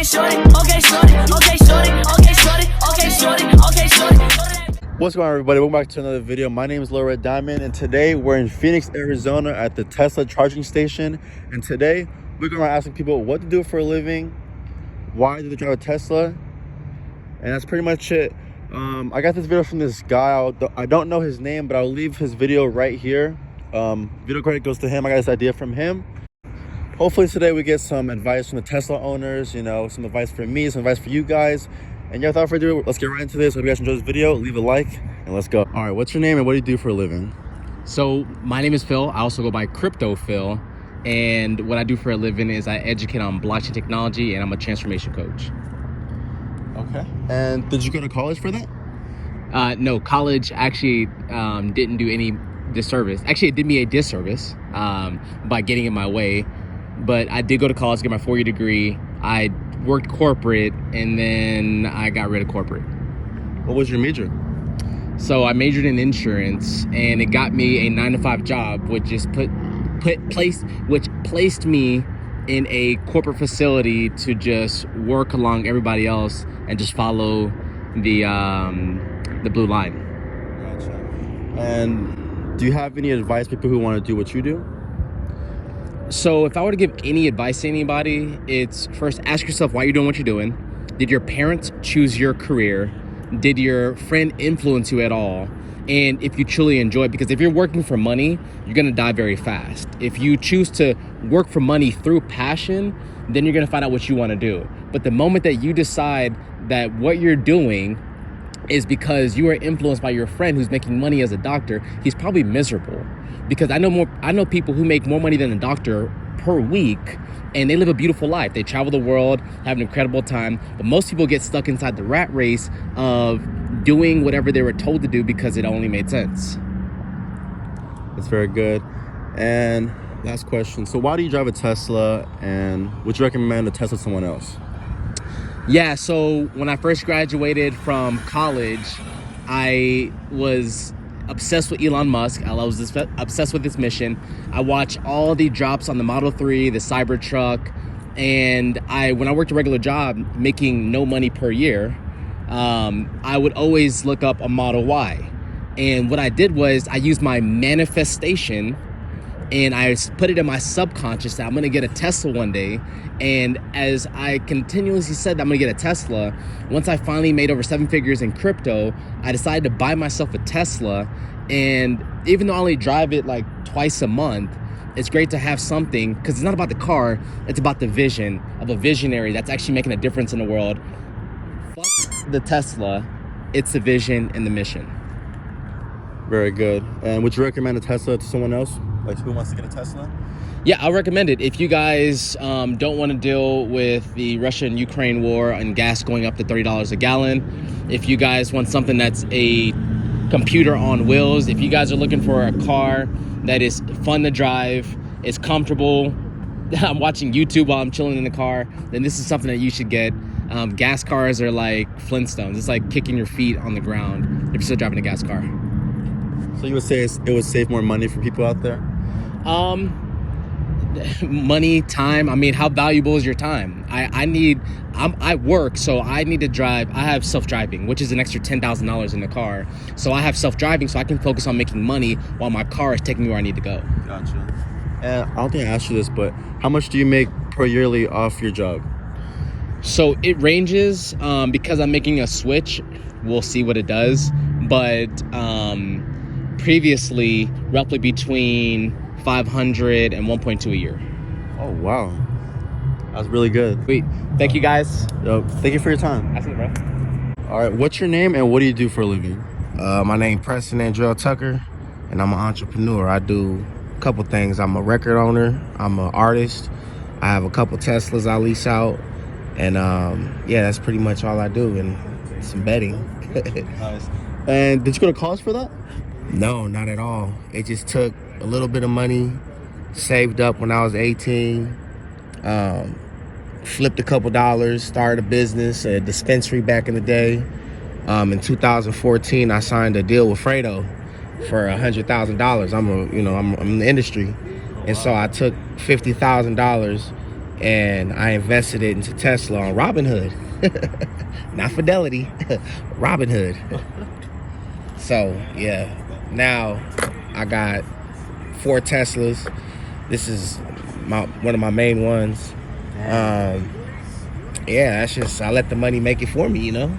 shorty, okay, shorty, okay, shorty, okay, shorty, okay, shorty, okay, shorty. What's going on, everybody? Welcome back to another video. My name is Lil Red Diamond, and today we're in Phoenix, Arizona at the Tesla charging station. And today we're going to be asking people what to do for a living, why do they drive a Tesla, and that's pretty much it. I got this video from this guy. I don't know his name, but I'll leave his video right here. Video credit goes to him. I got this idea from him. Hopefully today we get some advice from the Tesla owners, you know, some advice for me, some advice for you guys. And yeah, without further ado, let's get right into this. Hope you guys enjoyed this video. Leave a like and let's go. All right, what's your name and what do you do for a living? So my name is Phil. I also go by Crypto Phil. And what I do for a living is I educate on blockchain technology, and I'm a transformation coach. Okay. And did you go to college for that? No, college actually didn't do any disservice. Actually, it did me a disservice by getting in my way. But I did go to college to get my 4-year degree. I worked corporate, and then I got rid of corporate. What was your major? So I majored in insurance, and it got me a 9-to-5 job, which just placed me in a corporate facility to just work along everybody else and just follow the blue line. Gotcha. And do you have any advice for people who want to do what you do? So if I were to give any advice to anybody, it's first ask yourself why you're doing what you're doing. Did your parents choose your career? Did your friend influence you at all? And if you truly enjoy it, because if you're working for money, you're gonna die very fast. If you choose to work for money through passion, then you're gonna find out what you wanna do. But the moment that you decide that what you're doing is because you are influenced by your friend who's making money as a doctor, he's probably miserable. Because I know people who make more money than a doctor per week, and they live a beautiful life. They travel the world, have an incredible time, but most people get stuck inside the rat race of doing whatever they were told to do because it only made sense. That's very good. And last question. So why do you drive a Tesla, and would you recommend a Tesla to someone else? Yeah, so when I first graduated from college, I was obsessed with Elon Musk. I was obsessed with his mission. I watched all the drops on the Model 3, the Cybertruck, and when I worked a regular job making no money per year, I would always look up a Model Y. And what I did was I used my manifestation and I put it in my subconscious that I'm gonna get a Tesla one day. And as I continuously said that I'm gonna get a Tesla, once I finally made over 7 figures in crypto, I decided to buy myself a Tesla. And even though I only drive it like twice a month, it's great to have something, because it's not about the car, it's about the vision of a visionary that's actually making a difference in the world. Fuck the Tesla, it's the vision and the mission. Very good. And would you recommend a Tesla to someone else? Like who wants to get a Tesla? Yeah, I'll recommend it. If you guys don't want to deal with the Russia and Ukraine war and gas going up to $30 a gallon, if you guys want something that's a computer on wheels, if you guys are looking for a car that is fun to drive, it's comfortable, I'm watching YouTube while I'm chilling in the car, then this is something that you should get. Gas cars are like Flintstones. It's like kicking your feet on the ground if you're still driving a gas car. So you would say it would save more money for people out there? Money, time. I mean, how valuable is your time? I work, so I need to drive. I have self-driving, which is an extra $10,000 in the car. So I have self-driving, so I can focus on making money while my car is taking me where I need to go. Gotcha. And I don't think I asked you this, but how much do you make per yearly off your job? So it ranges, because I'm making a switch. We'll see what it does. But previously, roughly between 500 and 1.2 a year. Oh, wow. That's really good. Sweet. Thank you, guys. Thank you for your time. Absolutely, bro. All right, what's your name and what do you do for a living? My name Preston Andrell Tucker, and I'm an entrepreneur. I do a couple things. I'm a record owner. I'm an artist. I have a couple Teslas I lease out. And yeah, that's pretty much all I do, and some betting. Nice. And did you go to college for that? No, not at all. It just took a little bit of money, saved up when I was 18, flipped a couple dollars, started a business, a dispensary back in the day. In 2014, I signed a deal with Fredo for $100,000. I'm in the industry, and so I took $50,000 and I invested it into Tesla on Robinhood. Not Fidelity, Robinhood. So yeah, now I got 4 Teslas. This is one of my main ones. Yeah, that's just, I let the money make it for me, you know.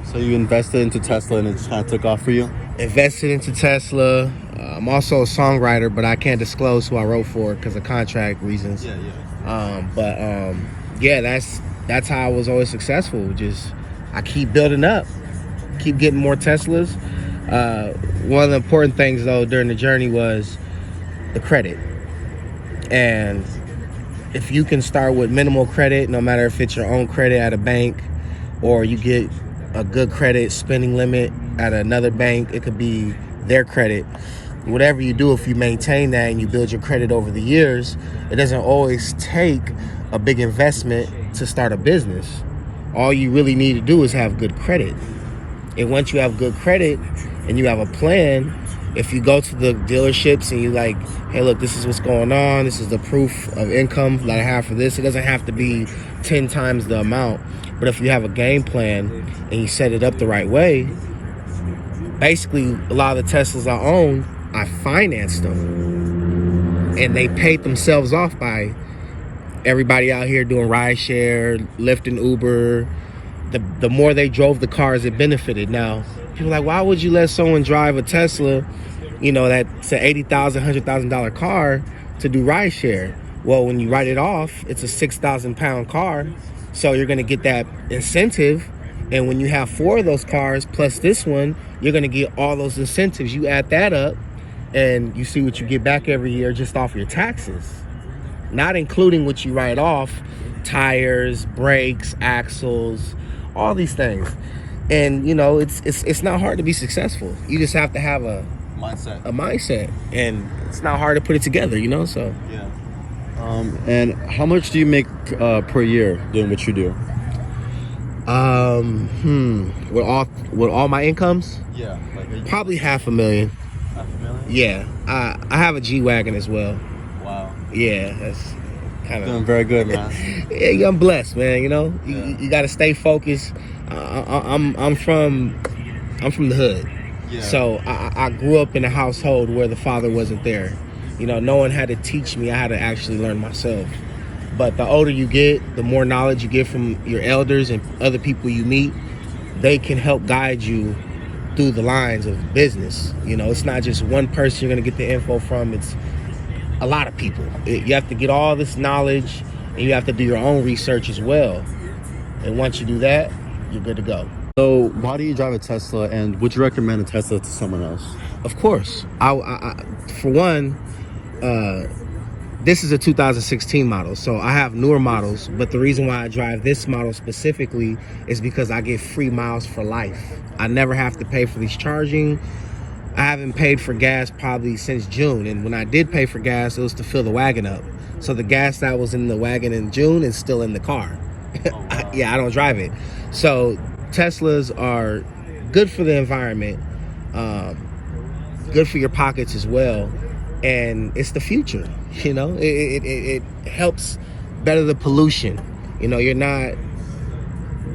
So you invested into Tesla and it just kind of took off for you? Invested into Tesla. I'm also a songwriter, but I can't disclose who I wrote for because of contract reasons. Yeah, that's how I was always successful. Just, I keep building up, keep getting more Teslas. One of the important things though during the journey was the credit. And if you can start with minimal credit, no matter if it's your own credit at a bank or you get a good credit spending limit at another bank, it could be their credit. Whatever you do, if you maintain that and you build your credit over the years, it doesn't always take a big investment to start a business. All you really need to do is have good credit. And once you have good credit and you have a plan, if you go to the dealerships and you like, hey, look, this is what's going on, this is the proof of income that I have for this, it doesn't have to be 10 times the amount. But if you have a game plan and you set it up the right way, basically a lot of the Teslas I own, I financed them. And they paid themselves off by everybody out here doing rideshare, Lyft and Uber. The more they drove the cars, it benefited. Now, people are like, why would you let someone drive a Tesla, you know, that's an $80,000, $100,000 car to do rideshare? Well, when you write it off, it's a 6,000 pound car. So you're gonna get that incentive. And when you have 4 of those cars plus this one, you're gonna get all those incentives. You add that up and you see what you get back every year just off your taxes. Not including what you write off, tires, brakes, axles, all these things. And you know, it's not hard to be successful. You just have to have a mindset, and it's not hard to put it together, you know. So yeah. And how much do you make per year doing what you do? With all my incomes, Yeah, like probably $500,000. $500,000? Yeah, I have a G-Wagon as well. Wow. Yeah, that's kind Doing of very good, man. yeah. I'm blessed, man. You know, you got to stay focused. I'm from the hood, Yeah. so I grew up in a household where the father wasn't there. You know, no one had to teach me. I had to actually learn myself. But the older you get, the more knowledge you get from your elders and other people you meet, they can help guide you through the lines of business. You know, it's not just one person you're gonna get the info from. It's a lot of people. You have to get all this knowledge, and you have to do your own research as well. And once you do that, you're good to go. So why do you drive a Tesla, and would you recommend a Tesla to someone else? Of course. I for one, this is a 2016 model, so I have newer models, but the reason why I drive this model specifically is because I get free miles for life. I never have to pay for these charging. I haven't paid for gas probably since June, and when I did pay for gas, it was to fill the wagon up. So the gas that was in the wagon in June is still in the car. Oh, wow. Yeah, I don't drive it. So Teslas are good for the environment, good for your pockets as well, and it's the future. You know, it helps better the pollution. You know, you're not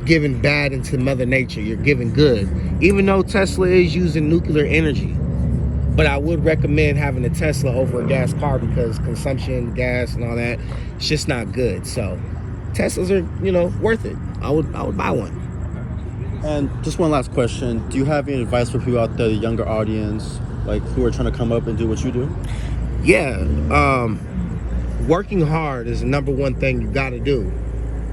giving bad into Mother Nature, you're giving good. Even though Tesla is using nuclear energy, but I would recommend having a Tesla over a gas car because consumption, gas, and all that, it's just not good. So Teslas are, you know, worth it. I would buy one. And just one last question: do you have any advice for people out there, the younger audience, like who are trying to come up and do what you do? Yeah, working hard is the number one thing you got to do.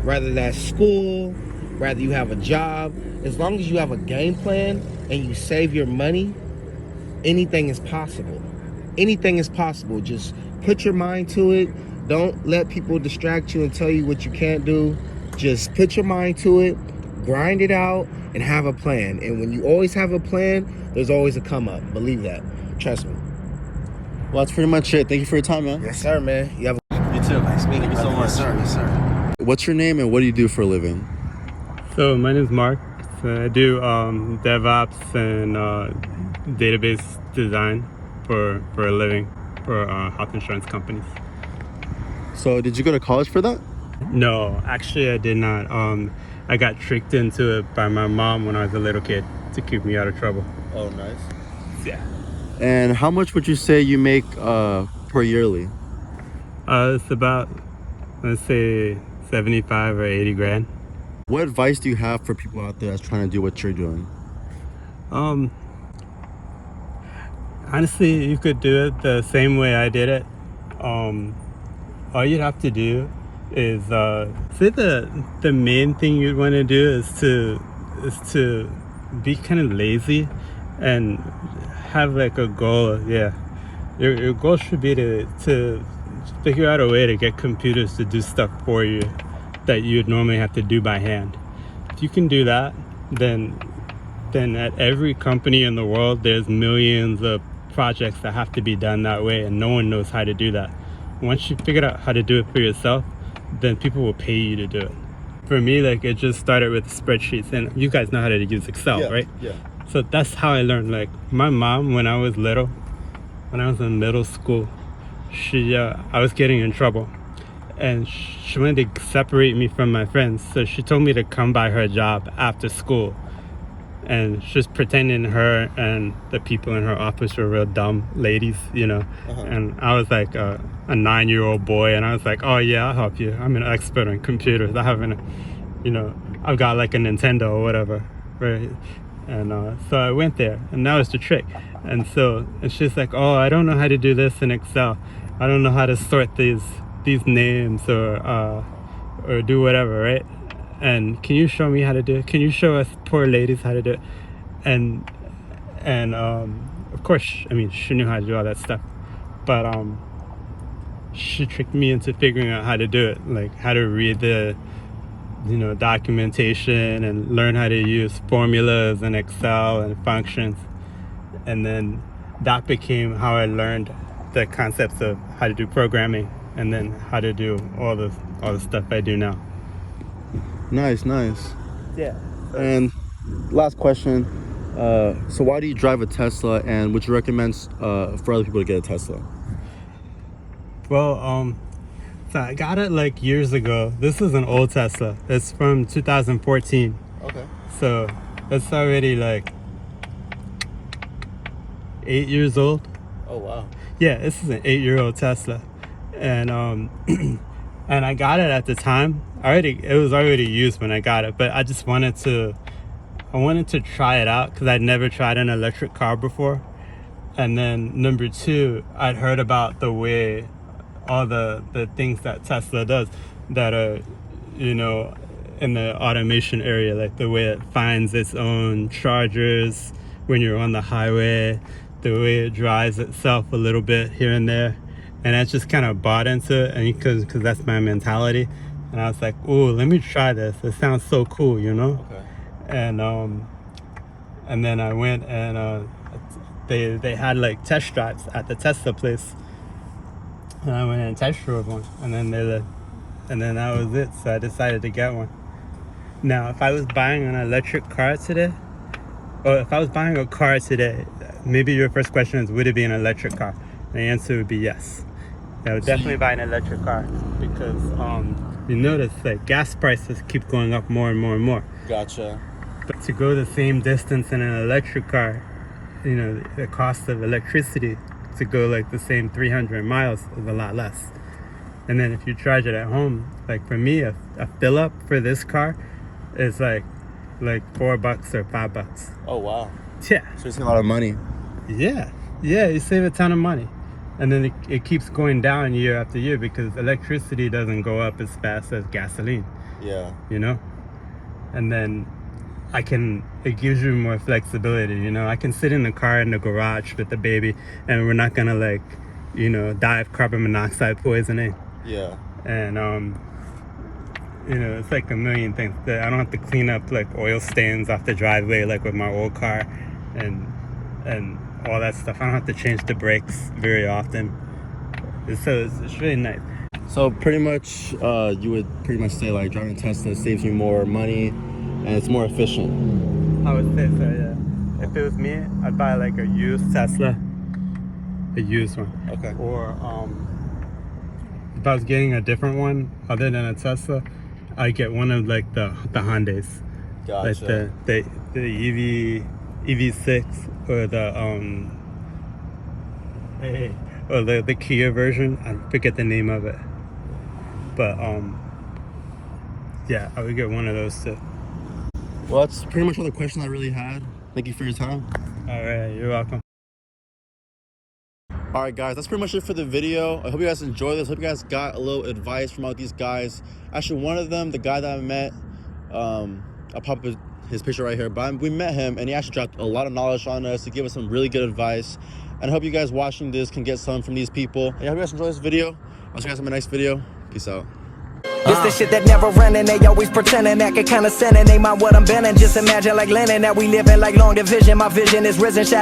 Whether that's school, whether you have a job, as long as you have a game plan and you save your money, anything is possible. Anything is possible. Just put your mind to it. Don't let people distract you and tell you what you can't do. Just put your mind to it, grind it out, and have a plan. And when you always have a plan, there's always a come up. Believe that. Trust me. Well, that's pretty much it. Thank you for your time, man. Yes, sir, man. You have You too. nice meeting you so much. Yes, sir. Yes, sir. What's your name and what do you do for a living? So my name is Mark. So I do DevOps and database design for a living for health insurance companies. So did you go to college for that? No, actually, I did not. I got tricked into it by my mom when I was a little kid to keep me out of trouble. Oh, nice. Yeah. And how much would you say you make per yearly? It's about, let's say, 75 or 80 grand. What advice do you have for people out there that's trying to do what you're doing? Um, Honestly, you could do it the same way I did it. All you'd have to do is say the main thing you'd want to do is to be kind of lazy and have like a goal. Yeah, your goal should be to figure out a way to get computers to do stuff for you that you'd normally have to do by hand. If you can do that, then at every company in the world, there's millions of projects that have to be done that way, and no one knows how to do that. Once you figure out how to do it for yourself, then people will pay you to do it. For me, like, it just started with spreadsheets, and you guys know how to use Excel, right? Yeah. So that's how I learned. Like, my mom, when I was little, when I was in middle school, I was getting in trouble, and she wanted to separate me from my friends. So she told me to come by her job after school, and she's pretending her and the people in her office were real dumb ladies, you know. And I was like a 9-year-old boy, and I was like, oh yeah, I'll help you. I'm an expert on computers. I've got like a Nintendo or whatever, right? And so I went there, and that was the trick. And she's like, oh, I don't know how to do this in Excel. I don't know how to sort these names or do whatever, right? And can you show me how to do it? Can you show us poor ladies how to do it? And of course, she knew how to do all that stuff, but she tricked me into figuring out how to do it, like how to read the documentation and learn how to use formulas in Excel and functions. And then that became how I learned the concepts of how to do programming, and then how to do all the stuff I do now. Nice. Yeah. And last question. So why do you drive a Tesla, and would you recommend for other people to get a Tesla? Well, so I got it like years ago. This is an old Tesla. It's from 2014. Okay. So it's already like 8 years old. Oh wow. Yeah, this is an 8-year-old Tesla, and and I got it at the time. It was already used when I got it, but I just wanted to try it out because I'd never tried an electric car before. And then number two, I'd heard about the way all the things that Tesla does that are, in the automation area, like the way it finds its own chargers when you're on the highway, the way it drives itself a little bit here and there. And I just kind of bought into it, and because that's my mentality. And I was like, "Ooh, let me try this. It sounds so cool, Okay. And then I went, and they had like test drives at the Tesla place, and I went and test drove one, and then that was it. So I decided to get one. Now, if I was buying an electric car today, or if I was buying a car today, maybe your first question is, would it be an electric car? The answer would be yes. I would definitely buy an electric car because you notice that gas prices keep going up more and more and more. Gotcha. But to go the same distance in an electric car, the cost of electricity to go like the same 300 miles is a lot less. And then if you charge it at home, like for me, a fill up for this car is like $4 or $5. Oh wow. Yeah. So it's a lot of money. Yeah, you save a ton of money. And then it keeps going down year after year because electricity doesn't go up as fast as gasoline. Yeah. And then it gives you more flexibility. I can sit in the car in the garage with the baby, and we're not gonna die of carbon monoxide poisoning. Yeah. And it's like a million things that I don't have to clean up like oil stains off the driveway like with my old car, and all that stuff. I don't have to change the brakes very often. So it's really nice. So pretty much, you would pretty much say like driving a Tesla saves you more money, and it's more efficient. I would say so, yeah. If it was me, I'd buy like a used Tesla, a used one. Okay. Or if I was getting a different one other than a Tesla, I get one of like the Hyundais, Gotcha. like the EV6 or the Kia version. I forget the name of it, but yeah, I would get one of those too. Well, that's pretty much all the questions I really had. Thank you for your time. All right, you're welcome. All right, guys, that's pretty much it for the video. I hope you guys enjoyed this. Hope you guys got a little advice from all these guys. Actually, one of them, the guy that I met, I'll pop his picture right here, but we met him, and he actually dropped a lot of knowledge on us to give us some really good advice. And I hope you guys watching this can get some from these people. And I hope you guys enjoy this video. I'll see you guys in my next video. Peace out. This the shit that never running, they always pretending, acting kinda sinning. They mind what I'm bending, just imagine like Lennon that we living like long division. My vision is risen,